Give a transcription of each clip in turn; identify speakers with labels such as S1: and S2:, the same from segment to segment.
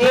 S1: 2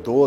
S2: 2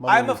S3: IMF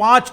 S3: 5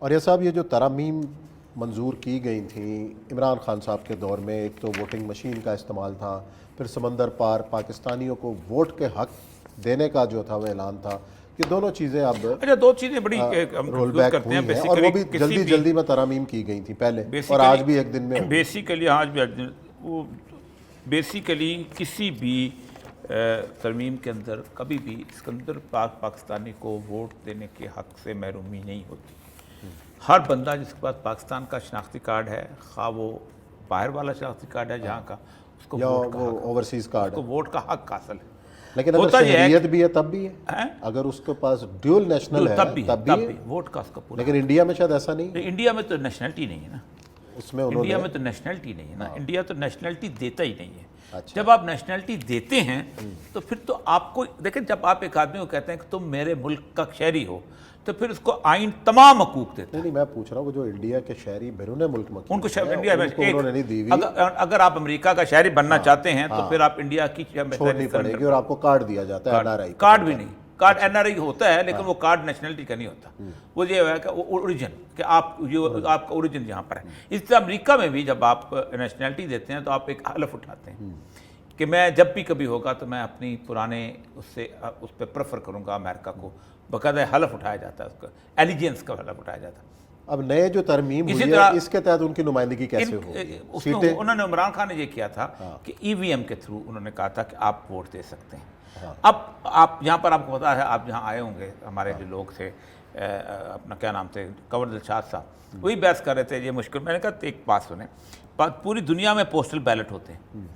S2: اور یہ صاحب یہ جو ترامیم منظور کی گئی تھیں عمران خان صاحب کے دور میں، ایک تو ووٹنگ مشین کا استعمال تھا، پھر سمندر پار پاکستانیوں کو ووٹ کے حق دینے کا جو تھا وہ اعلان تھا، یہ دونوں چیزیں اب
S3: اچھا دو چیزیں بڑی
S2: رول بیک ہوئی ہیں، اور وہ بھی جلدی جلدی میں ترامیم کی گئی تھیں پہلے، اور آج بھی ایک دن میں
S3: بیسیکلی آج بھی وہ بیسیکلی کسی بھی ترمیم کے اندر کبھی بھی اسکندر پاکستانی کو ووٹ دینے کے حق سے محرومی نہیں ہوتی. ہر بندہ جس کے پاس پاکستان کا شناختی کارڈ ہے، خواہ وہ باہر والا شناختی کارڈ ہے جہاں کا، اس کو
S2: یا وہ اوورسیز کارڈ ہے،
S3: ووٹ کا حق حاصل ہے.
S2: لیکن اگر شہریت بھی ہے تب بھی ہے، اگر اس کے پاس ڈیول نیشنل ہے تب بھی
S3: ووٹ کا اس کا پورا.
S2: لیکن انڈیا میں شاید ایسا نہیں،
S3: انڈیا میں تو نیشنلٹی نہیں ہے نا،
S2: اس میں
S3: انڈیا میں تو نیشنلٹی نہیں ہے نا، انڈیا تو نیشنلٹی دیتا ہی نہیں ہے. جب آپ نیشنلٹی دیتے ہیں تو پھر تو آپ کو دیکھیں، جب آپ ایک آدمی کو کہتے ہیں کہ تم میرے ملک کا شہری ہو تو پھر اس کو آئین تمام حقوق دیتا ہے.
S2: نہیں میں پوچھ رہا ہوں جو انڈیا کے شہری بیرون ملک میں
S3: ان کو انڈیا میں
S2: انہوں نے نہیں دی ہوئی،
S3: اگر آپ امریکہ کا شہری بننا چاہتے ہیں تو پھر آپ انڈیا کی
S2: چھوڑنی پڑے گی، اور آپ کو کارڈ دیا جاتا ہے NRI
S3: کارڈ بھی نہیں، کارڈ NRI ہوتا ہے لیکن وہ کارڈ نیشنلٹی کا نہیں ہوتا. وہ یہ ہے کہ اوریجن، کہ آپ کا اوریجن یہاں پر ہے. اس طرح امریکہ میں بھی جب آپ نیشنلٹی دیتے ہیں تو آپ ایک حلف اٹھاتے ہیں کہ میں جب بھی کبھی ہوگا تو میں اپنی پرانے اس پہ پریفر کروں گا امریکہ کو. باقاعدہ حلف اٹھایا جاتا ہے، اس کا ایلیجنس کا حلف اٹھایا جاتا ہے.
S2: اب نئے جو ترمیم ہوئی ہے اس کے تحت ان کی نمائندگی کیسے ہوگی؟
S3: انہوں نے عمران خان نے یہ کیا تھا کہ EVM کے تھرو انہوں نے کہا تھا کہ آپ ووٹ دے سکتے ہیں. اب آپ یہاں پر آپ کو پتا ہے، آپ یہاں آئے ہوں گے، ہمارے جو لوگ تھے اپنا کیا نام تھے کنور دلشاد صاحب، وہی بحث کر رہے تھے یہ مشکل. میں نے کہا ایک بات سنیں، پوری دنیا میں پوسٹل بیلٹ ہوتے ہیں،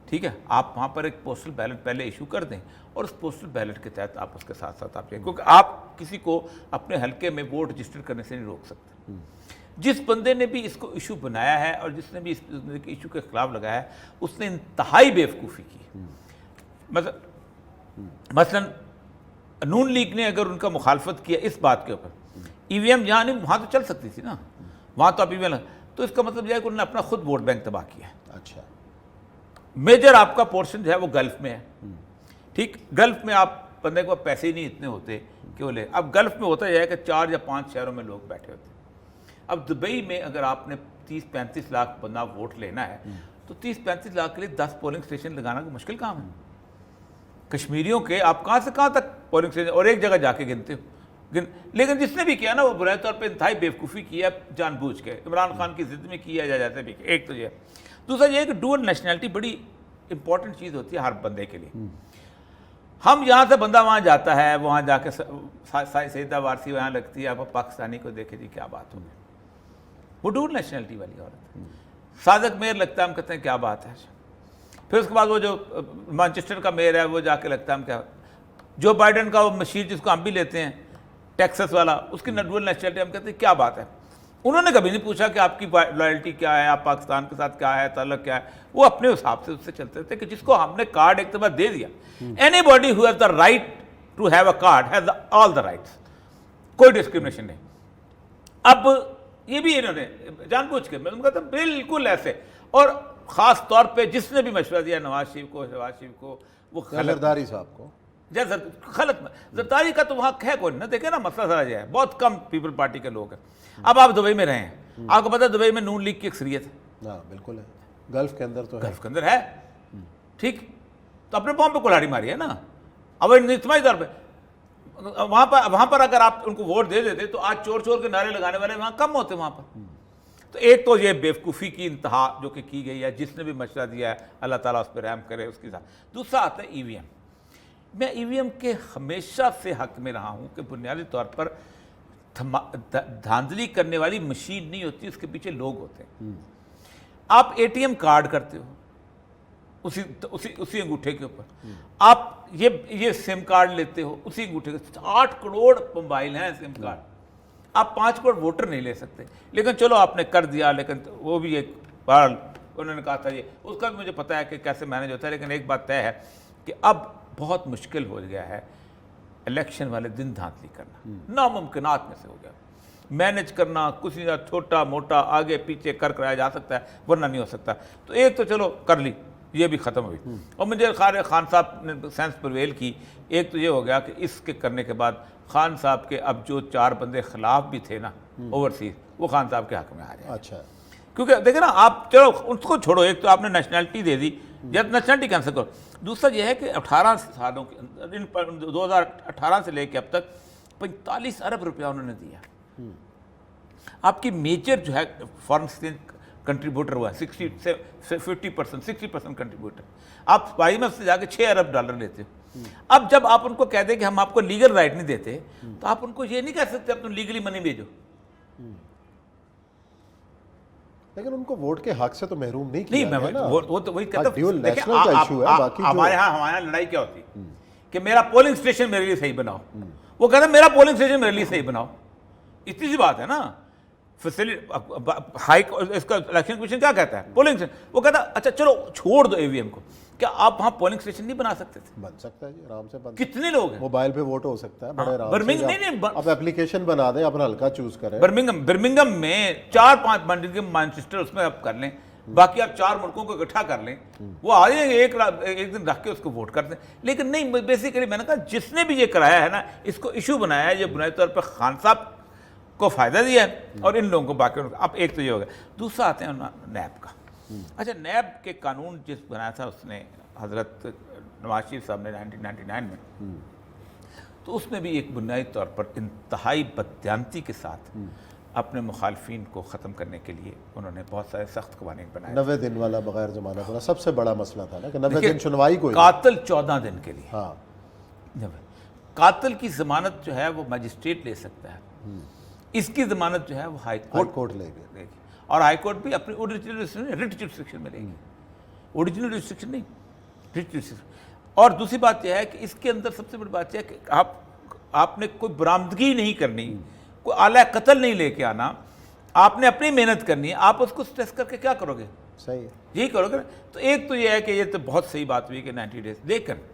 S3: ٹھیک ہے، آپ وہاں پر ایک پوسٹل بیلٹ پہلے ایشو کر دیں اور اس پوسٹل بیلٹ کے تحت آپ اس کے ساتھ ساتھ آپ کیونکہ آپ کسی کو اپنے حلقے میں ووٹ رجسٹر کرنے سے نہیں روک سکتے. جس بندے نے بھی اس کو ایشو بنایا ہے اور جس نے بھی اس ایشو کے خلاف لگایا ہے اس نے انتہائی بیوقوفی کی. مثلا نون لیگ نے اگر ان کا مخالفت کیا اس بات کے اوپر، EVM جہاں نہیں وہاں تو چل سکتی تھی نا، وہاں تو آپ EVM، تو اس کا مطلب یہ ہے کہ انہوں نے اپنا خود ووٹ بینک تباہ کیا ہے.
S2: اچھا،
S3: میجر آپ کا پورشن جو ہے وہ گلف میں ہے، ٹھیک، گلف میں آپ بندے کو پیسے ہی نہیں اتنے ہوتے کہ وہ لے. اب گلف میں ہوتا یہ ہے کہ 4 یا 5 شہروں میں لوگ بیٹھے ہوتے ہیں. اب دبئی میں اگر آپ نے 30-35 لاکھ بندہ ووٹ لینا ہے تو 30-35 لاکھ کے لیے 10 پولنگ اسٹیشن لگانا کوئی مشکل کام ہے. کشمیریوں کے آپ کہاں سے کہاں تک پولنگ اسٹیشن اور ایک جگہ جا کے گنتے ہو. لیکن جس نے بھی کیا نا وہ برائے طور پہ انتہائی بیوقوفی کی ہے، جان بوجھ کے عمران خان کی ضد میں کیا یا جیسے بھی. ایک تو یہ ہے. دوسرا یہ ہے کہ ڈوئل نیشنلٹی بڑی امپورٹنٹ چیز ہوتی ہے ہر بندے کے لیے. ہم یہاں سے بندہ وہاں جاتا ہے، وہاں جا کے سیدہ وارسی وہاں لگتی ہے، آپ پاکستانی کو دیکھے جی کیا بات ہوگی، وہ ڈوئل نیشنلٹی والی عورت ہے. صادق میئر لگتا ہے، ہم کہتے ہیں کیا بات ہے. پھر اس کے بعد وہ جو مانچسٹر کا میئر ہے وہ جا کے لگتا ہے ہم کیا. جو بائیڈن کا وہ مشیر جس کو ہم بھی لیتے ہیں ٹیکسس والا، اس کی ڈوئل نیشنلٹی، ہم کہتے ہیں کیا بات ہے. انہوں نے کبھی نہیں پوچھا کہ آپ کی لائلٹی کیا ہے، آپ پاکستان کے ساتھ کیا ہے، تعلق کیا ہے. وہ اپنے حساب سے اس سے چلتے تھے کہ جس کو ہم نے کارڈ ایک دفعہ دے دیا، anybody who has the right to have a card has all the rights, کوئی ڈسکریمنیشن نہیں. اب یہ بھی انہوں نے جان بوجھ کے، میں کہتا ہوں بالکل ایسے، اور خاص طور پہ جس نے بھی مشورہ دیا نواز شریف کو، شہباز شریف کو، وہ
S2: زرداری صاحب کو،
S3: غلط. زرداری کا تو وہاں ہے کوئی نہیں، دیکھیں نا مسئلہ ذرا یہ ہے، بہت کم پیپل پارٹی کے لوگ ہیں. اب آپ دبئی میں رہے ہیں، آپ کو پتہ ہے دبئی میں نون لیگ کی اکثریت ہے.
S2: ہاں بالکل ہے، گلف کے اندر تو ہے،
S3: گلف کے اندر ہے، ٹھیک، تو اپنے پاؤں پہ کلہاڑی ماری ہے نا. اب اجتماعی طور پہ وہاں پر اگر آپ ان کو ووٹ دے دیتے تو آج چور چور کے نعرے لگانے والے وہاں کم ہوتے وہاں پر. تو ایک تو یہ بیوقوفی کی انتہا جو کہ کی گئی ہے، جس نے بھی مشورہ دیا ہے اللہ تعالیٰ اس پہ رحم کرے اس کے ساتھ. دوسرا آتا ہے EVM. میں EVM کے ہمیشہ سے حق میں رہا ہوں کہ بنیادی طور پر دھاندلی کرنے والی مشین نہیں ہوتی، اس کے پیچھے لوگ ہوتے ہیں. آپ ATM کارڈ کرتے ہو اسی انگوٹھے کے اوپر، آپ یہ سم کارڈ لیتے ہو اسی انگوٹھے کے. 8 کروڑ موبائل ہیں سم کارڈ، آپ 5 کروڑ ووٹر نہیں لے سکتے. لیکن چلو آپ نے کر دیا، لیکن وہ بھی ایک بہرحال انہوں نے کہا تھا یہ اس کا بھی مجھے پتا ہے کہ کیسے مینیج ہوتا ہے. لیکن ایک بات طے ہے کہ اب بہت مشکل ہو گیا ہے الیکشن والے دن دھاندلی کرنا، ناممکنات میں سے ہو گیا. مینیج کرنا کچھ نہیں، چھوٹا موٹا آگے پیچھے کرایا جا سکتا ہے ورنہ نہیں ہو سکتا. تو ایک تو چلو کر لی، یہ بھی ختم ہوئی. اور مجھے خان صاحب نے سینس پرویل کی. ایک تو یہ ہو گیا کہ اس کے کرنے کے بعد خان صاحب کے اب جو 4 بندے خلاف بھی تھے نا اوورسیز وہ خان صاحب کے حق میں آ جائے.
S2: اچھا
S3: کیونکہ دیکھیں نا آپ چلو اس کو چھوڑو, ایک تو آپ نے نیشنلٹی دے دی, جب نیشنلٹی کینسل کرو. دوسرا یہ ہے کہ 18 سالوں کے اندر 2018 سے لے کے اب تک 45 ارب روپیہ انہوں نے دیا. آپ کی میجر جو ہے فارن ایکسچینج کنٹریبیوٹر ہوا ہے 50% 60% کنٹریبیوٹر. آپ IMF سے جا کے 6 ارب ڈالر لیتے ہو. اب جب آپ ان کو کہہ دیں کہ ہم آپ کو لیگل رائٹ نہیں دیتے, تو آپ ان کو یہ نہیں کہہ سکتے اب تم لیگلی منی بھیجو.
S2: لیکن ان کو ووٹ کے حق سے تو محروم نہیں کیا
S3: نہیں,
S2: ہے نا.
S3: وہ تو وہی کہتا
S2: ڈیول
S3: ہوں.
S2: نیشنل کا ایشو ہے. باقی
S3: ہمارے یہاں لڑائی کیا ہوتی کہ میرا پولنگ اسٹیشن میرے لیے صحیح بناؤ. وہ کہتا ہے میرا پولنگ اسٹیشن میرے لیے صحیح بناؤ. اتنی سی بات ہے نا. اس کا الیکشن کمیشن کیا کہتا ہے پولنگ اسٹیشن, وہ کہتا ہے اچھا چلو چھوڑ دو AVM کو. کیا آپ وہاں پولنگ اسٹیشن نہیں بنا سکتے تھے؟
S2: بن سکتا ہے جی, آرام سے بن.
S3: کتنے لوگ ہیں؟
S2: موبائل پہ ووٹ ہو سکتا ہے بڑے آرام سے. اب اپلیکیشن بنا دیں, اپنا حلقہ چوز کریں.
S3: برمنگم میں 4-5 منڈی مانچسٹر اس میں آپ کر لیں, باقی آپ 4 ملکوں کو اکٹھا کر لیں, وہ آ جائیں گے ایک دن رکھ کے اس کو ووٹ کر دیں. لیکن نہیں, بیسیکلی میں نے کہا جس نے بھی یہ کرایا ہے نا, اس کو ایشو بنایا ہے, یہ بنیادی طور پہ خان صاحب کو فائدہ دیا ہے اور ان لوگوں کو باقی. اب ایک تو یہ ہو گیا. دوسرا آتے ہیں نیب کا. اچھا, نیب کے قانون جس بنایا تھا اس نے حضرت نواز شریف صاحب نے 1999 میں, تو اس میں بھی ایک بنیادی طور پر انتہائی بددیانتی کے ساتھ اپنے مخالفین کو ختم کرنے کے لیے انہوں نے بہت سارے سخت قوانین بنائے.
S2: 90 دن والا بغیر ضمانت والا سب سے بڑا مسئلہ تھا نا, کہ 90 دن سنوائی کوئی.
S3: قاتل 14 دن کے لیے.
S2: ہاں,
S3: قاتل کی ضمانت جو ہے وہ مجسٹریٹ لے سکتا ہے, اس کی ضمانت جو ہے وہ ہائی
S2: کورٹ لے گی,
S3: اور ہائی کورٹ بھی اپنی اوریجنل ریٹ جوریسڈکشن میں لے گی. اوریجنل جوریسڈکشن نہیں, ریٹ جوریسڈکشن. اور دوسری بات یہ ہے کہ اس کے اندر سب سے بڑی بات یہ ہے کہ آپ نے کوئی برآمدگی نہیں کرنی, کوئی آلہ قتل نہیں لے کے آنا, آپ نے اپنی محنت کرنی ہے. آپ اس کو اسٹریس کر کے کیا کرو گے؟
S2: صحیح ہے,
S3: یہی کرو گے. تو ایک تو یہ ہے کہ یہ تو بہت صحیح بات ہوئی کہ 90 ڈیز. لیکن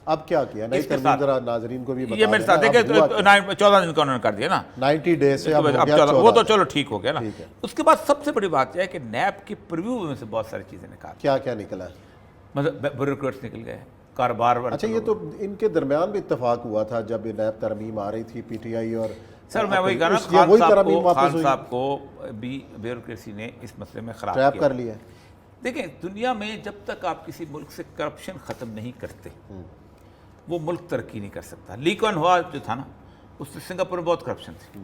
S2: اب کیا کیا نئی ترمیم, ذرا ناظرین کو بھی بتا
S3: یہ میرے ساتھ ہے کہ 14 دن کا انہوں نے کر دیا نا,
S2: 90 ڈیز سے اب ہو گیا 14.
S3: وہ تو چلو ٹھیک ہو گیا نا. اس کے بعد سب سے بڑی بات یہ ہے کہ نیب کی پریویو میں سے بہت ساری چیزیں نکال.
S2: کیا نکلا ہے؟
S3: مطلب بیوروکریٹس نکل گئے, کاروبار.
S2: اچھا, یہ تو ان کے درمیان بھی اتفاق ہوا تھا جب یہ نیب ترمیم آ رہی تھی PTI اور.
S3: سر میں وہی کہہ رہا ہوں, خان صاحب کو بھی بیوروکریسی نے اس مسئلے میں خراب
S2: ٹریپ کر لیا.
S3: دیکھیں, دنیا میں جب تک آپ کسی ملک سے کرپشن ختم نہیں کرتے وہ ملک ترقی نہیں کر سکتا. لی کوان ہوا جو تھا نا, اس سے سنگاپور میں بہت کرپشن تھی.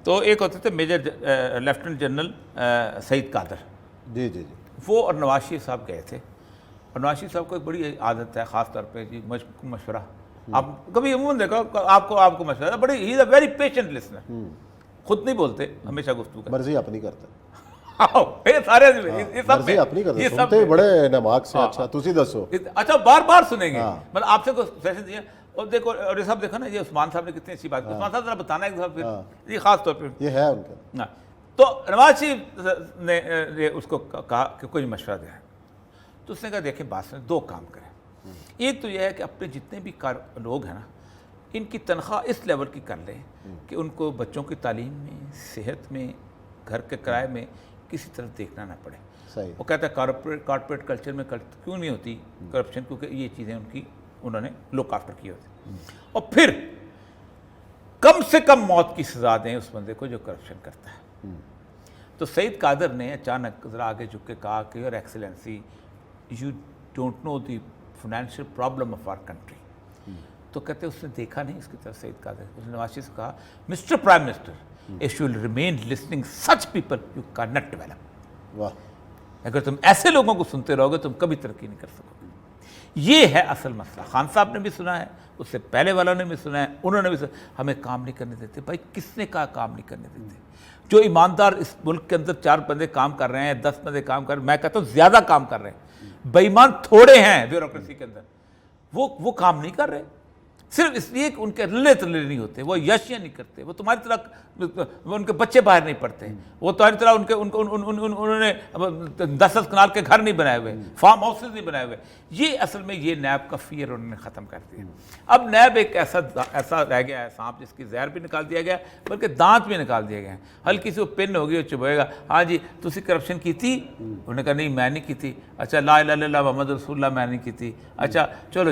S3: تو ایک ہوتے تھے میجر لیفٹیننٹ جنرل سعید قادر,
S2: جی,
S3: وہ اور نواز شریف صاحب گئے تھے. اور نواز شریف صاحب کو ایک بڑی عادت ہے خاص طور پہ جی مشورہ. آپ کبھی عموماً دیکھو آپ کو مشورہ بڑی, ہی از اے ویری پیشنٹ لسنر. خود نہیں بولتے, ہمیشہ گفتگو کرتے,
S2: مرضی اپنی کرتے,
S3: سارے
S2: مرضی اپنی کرتے, سنتے بڑے نماک سے. اچھا تسی دسو.
S3: اچھا, بار بار سنیں گے. مطلب آپ سے کوئی سیشن دیا اور دیکھو, اور یہ صاحب دیکھو نا, یہ عثمان صاحب نے کتنی اچھی بات کی. عثمان صاحب ذرا بتانا ہے پھر یہ خاص طور پہ
S2: یہ ہے ان کا.
S3: تو نواز شریف نے اس کو کہا کہ کوئی مشورہ دیا ہے. تو اس نے کہا دیکھیں بات سنیں, 2 کام کریں. ایک تو یہ ہے کہ اپنے جتنے بھی لوگ ہیں نا, ان کی تنخواہ اس لیول کی کر لیں کہ ان کو بچوں کی تعلیم میں, صحت میں, گھر کے کرائے میں کسی طرف دیکھنا نہ پڑے.
S2: صحیح.
S3: وہ کہتا ہے کارپوریٹ کلچر میں کیوں نہیں ہوتی کرپشن, کیونکہ یہ چیزیں انہوں نے لک آفٹر کی ہوتی. اور پھر کم سے کم موت کی سزا دیں اس بندے کو جو کرپشن کرتا ہے. تو سعید قادر نے اچانک ذرا آگے جھک کے کہا کہ your excellency you don't know the financial problem of our country. تو کہتے اس نے دیکھا نہیں اس کی طرف سعید قادر. اس نے نواز شریف سے کہا mister prime minister, if you will remain listening such people you cannot develop.
S2: واہ,
S3: اگر تم ایسے لوگوں کو سنتے رہو گے تم کبھی ترقی نہیں کر سکو گے. یہ ہے اصل مسئلہ. خان صاحب نے بھی سنا ہے, اس سے پہلے والوں نے بھی سنا ہے, انہوں نے بھی سنا, ہمیں کام نہیں کرنے دیتے. بھائی کس نے کہا کام نہیں کرنے دیتے؟ جو ایماندار اس ملک کے اندر 4 بندے کام کر رہے ہیں, 10 بندے کام کر رہے ہیں, میں کہتا ہوں زیادہ کام کر رہے ہیں. بے ایمان تھوڑے ہیں بیوروکریسی کے اندر, وہ کام نہیں کر رہے صرف اس لیے کہ ان کے رلے تلے نہیں ہوتے, وہ یشیاں نہیں کرتے, وہ تمہاری طرح ان کے بچے باہر نہیں پڑھتے, وہ تمہاری طرح انہوں نے 10 کنال کے گھر نہیں بنائے ہوئے, فارم ہاؤسز نہیں بنائے ہوئے. یہ اصل میں یہ نیب کا فیئر انہوں نے ختم کر دیا. اب نیب ایک ایسا رہ گیا ہے سانپ جس کی زہر بھی نکال دیا گیا بلکہ دانت بھی نکال دیا گیا. ہلکی سی وہ پن ہوگی وہ چبھائے گا, ہاں جی تسی کرپشن کی تھی, انہوں نے کہا نہیں میں نہیں کی تھی. اچھا لا الہ الا اللہ محمد رسول اللہ میں نہیں کی تھی. اچھا چلو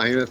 S4: IMF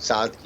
S4: 7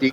S4: 3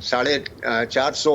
S4: 450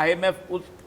S3: IMF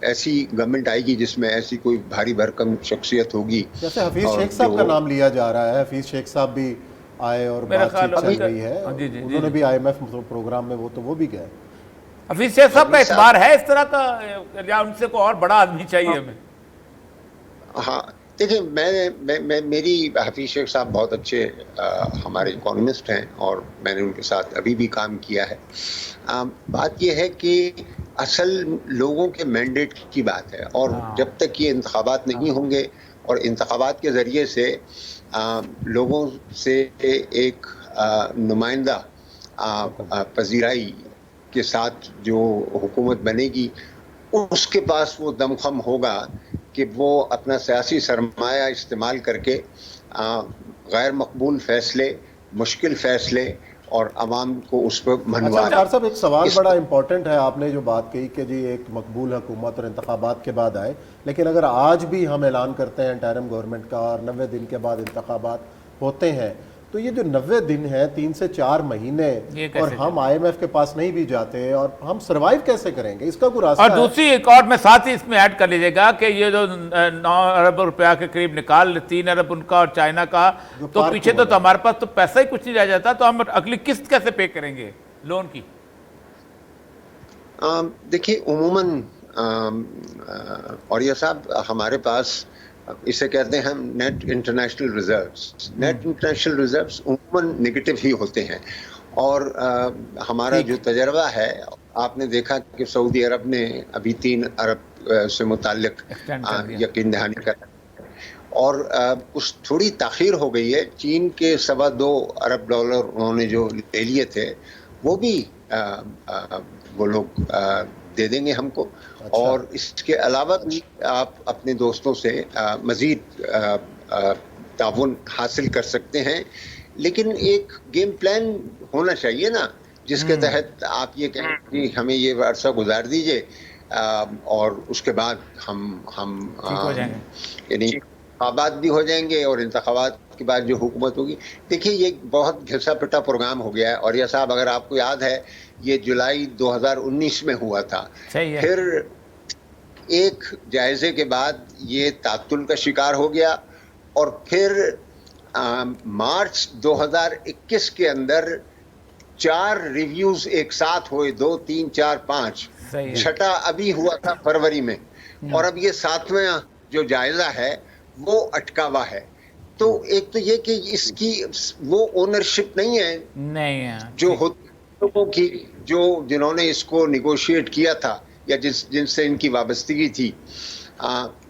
S4: ایسی گورنمنٹ آئے گی جس میں ایسی کوئی بھاری بھرکم شخصیت ہوگی.
S2: جیسے حفیظ
S4: اور
S2: شیخ صاحب کا
S4: جو-
S2: نام لیا جا رہا ہے، حفیظ شیخ صاحب بھی آئے اور
S3: میرا
S2: بات
S3: خیال
S2: چیت چل
S3: ابھی-
S2: رہی ہے،
S3: جی، جی،
S2: انہوں نے بھی آئی ایم ایف پروگرام میں وہ بھی گئے.
S3: حفیظ شیخ صاحب کا
S4: حفیظ صاحب-
S3: اعتبار ہے اس طرح کا، یا ان سے کوئی اور بڑا آدمی چاہیے ہمیں؟
S4: ہاں دیکھیں، میں میری حفیظ شیخ صاحب بہت اچھے ہمارے اکانومسٹ ہیں اور میں نے ان کے ساتھ ابھی بھی کام کیا ہے. بات یہ ہے کہ اصل لوگوں کے مینڈیٹ کی بات ہے، اور جب تک یہ انتخابات نہیں ہوں گے اور انتخابات کے ذریعے سے لوگوں سے ایک نمائندہ پذیرائی کے ساتھ جو حکومت بنے گی، اس کے پاس وہ دمخم ہوگا کہ وہ اپنا سیاسی سرمایہ استعمال کر کے غیر مقبول فیصلے، مشکل فیصلے اور عوام کو اس پر
S2: اچھا
S4: منوا
S2: وقار صاحب، ایک سوال
S4: اس-
S2: بڑا امپورٹنٹ ہے. آپ نے جو بات کہی کہ جی ایک مقبول حکومت اور انتخابات کے بعد آئے، لیکن اگر آج بھی ہم اعلان کرتے ہیں انٹرم گورنمنٹ کا اور 90 دن کے بعد انتخابات ہوتے ہیں، تو یہ جو 90 دن ہے، 3 سے 4 مہینے،
S3: یہ کیسے
S2: اور ہم آئی ایم ایف کے پاس نہیں بھی جاتے، اور ہم سروائیو کیسے کریں گے؟ اس کا کوئی راستہ
S3: اور
S2: ہے؟
S3: دوسری ایک اور میں ساتھ ہی اس میں ایڈ کر لیجیے گا کہ یہ جو 9 ارب روپیہ کے قریب نکال، 3 ارب ان کا اور چائنا کا، تو
S2: پارک
S3: پیچھے
S2: ہو
S3: تو ہمارے پاس تو پیسہ ہی کچھ نہیں رہ جاتا، تو ہم اگلی قسط کیسے پے کریں گے لون کی؟
S4: دیکھیے عموماً اوریہ صاحب، ہمارے پاس اسے کہتے ہیں ہم net international reserves. Net international reserves عموماً نگیٹو ہی ہوتے ہیں، اور ہمارا جو تجربہ ہے، آپ نے دیکھا کہ سعودی عرب نے ابھی 3 ارب سے متعلق
S3: Extend کر دیا.
S4: یقین دہانی کر، اور کچھ تھوڑی تاخیر ہو گئی ہے. چین کے 2.25 ارب ڈالر انہوں نے جو لے لیے تھے، وہ بھی وہ لوگ دے دیں گے ہم کو. اور اس کے علاوہ بھی آپ اپنے دوستوں سے مزید تعاون حاصل کر سکتے ہیں، لیکن ایک گیم پلان ہونا چاہیے نا، جس کے تحت آپ یہ کہیں کہ ہمیں یہ عرصہ گزار دیجئے، اور اس کے بعد ہم
S3: ٹھیک ہو جائیں گے.
S4: یعنی آباد بھی ہو جائیں گے، اور انتخابات کے بعد جو حکومت ہوگی. دیکھیے یہ بہت گھسا پٹا پروگرام ہو گیا ہے، اور یہ صاحب اگر آپ کو یاد ہے، یہ جولائی 2019 میں ہوا تھا.
S3: صحیح ہے.
S4: پھر ایک جائزے کے بعد یہ تعطل کا شکار ہو گیا، اور پھر مارچ 2021 کے اندر 4 ریویوز ایک ساتھ ہوئے، 2 3 4 5،
S3: صحیح ہے.
S4: چھٹا ابھی ہوا تھا فروری میں، اور اب یہ 7واں جو جائزہ ہے وہ اٹکا ہوا ہے. تو ایک تو یہ کہ اس کی وہ اونرشپ نہیں ہے
S3: نہیں ہے
S4: جو لوگوں کی، جنہوں نے اس کو نیگوشیٹ کیا تھا یا جن سے ان کی وابستگی تھی.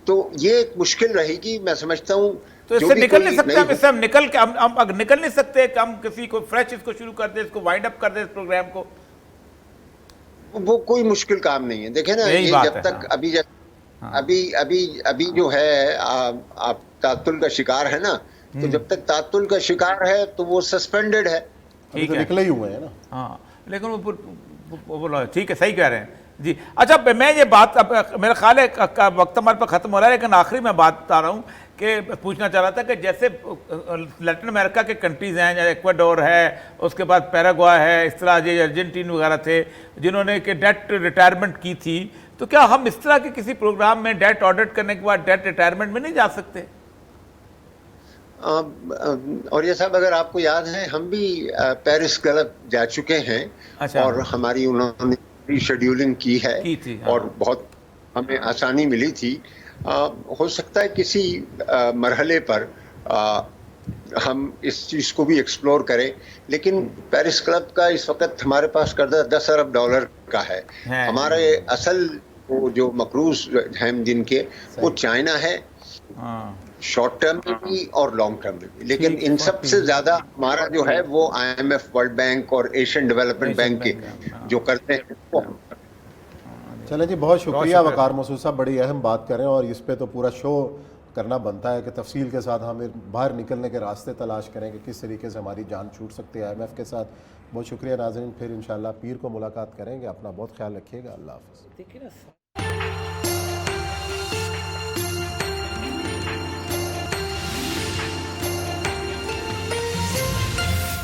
S4: تو یہ ایک مشکل رہے گی، میں سمجھتا ہوں.
S3: تو اس
S4: جو
S3: سے
S4: بھی
S3: نکل
S4: کوئی
S3: نہیں سکتے
S4: نئی
S3: ہم، اس سے ہم نکل کے ہم نکل نہیں سکتے کہ ہم کسی کو فریش اس کو شروع کر دیں، اس کو وائنڈ اپ کر دیں اس پروگرام کو؟
S4: وہ کوئی مشکل کام نہیں ہے. دیکھیں نا،
S3: یہی
S4: یہ
S3: بات
S4: جب
S3: ہے.
S4: تک ابھی جو ہے آپ تعطل کا شکار ہے نا، تو جب تک تعطل کا شکار ہے تو وہ سسپینڈڈ ہے.
S2: ابھی
S3: ٹھیک
S2: تو
S3: ہے.
S2: نکلے ہی ہوئے ہیں نا.
S3: ہاں لیکن وہ بولا ٹھیک ہے، صحیح کہہ رہے ہیں جی. اچھا میں یہ بات، اب میرا خیال ہے وقت ہمارے پہ ختم ہو رہا ہے، لیکن آخری میں بات بتا رہا ہوں کہ پوچھنا چاہ رہا تھا کہ جیسے لیٹن امریکہ کے کنٹریز ہیں، جیسے ایکواڈور ہے، اس کے بعد پیراگوا ہے، اس طرح جو ارجنٹین وغیرہ تھے جنہوں نے کہ ڈیٹ ریٹائرمنٹ کی تھی، تو کیا ہم اس طرح کے کسی پروگرام میں ڈیٹ آڈٹ کرنے کے بعد ڈیٹ ریٹائرمنٹ میں نہیں جا سکتے؟
S4: اور یہ صاحب اگر آپ کو یاد ہے، ہم بھی پیرس کلب جا چکے ہیں،
S3: اچھا.
S4: اور ہماری انہوں نے ری شیڈیولنگ کی ہے،
S3: کی تھی. ہاں.
S4: اور بہت ہمیں آسانی ملی تھی. ہو سکتا ہے کسی مرحلے پر ہم اس چیز کو بھی ایکسپلور کریں، لیکن پیرس کلب کا اس وقت ہمارے پاس قرضہ 10 ارب ڈالر کا ہے. ہمارے اصل وہ جو مقروض ہیں جن کے، وہ چائنا ہے، شارٹ ٹرم میں بھی اور لانگ ٹرم میں بھی. لیکن ان سب سے زیادہ ہمارا جو ہے وہ I M F, world bank اور ایشین ڈیولپمنٹ بینک کے جو کرتے ہیں.
S2: چلیں جی، بہت شکریہ وقار مسعود صاحب، بڑی اہم بات کریں، اور اس پہ تو پورا شو کرنا بنتا ہے کہ تفصیل کے ساتھ ہمیں باہر نکلنے کے راستے تلاش کریں کہ کس طریقے سے ہماری جان چھوٹ سکتی ہے آئی ایم ایف کے ساتھ. بہت شکریہ ناظرین، پھر انشاءاللہ پیر کو ملاقات کریں گے. اپنا بہت خیال رکھیے گا. اللہ حافظ.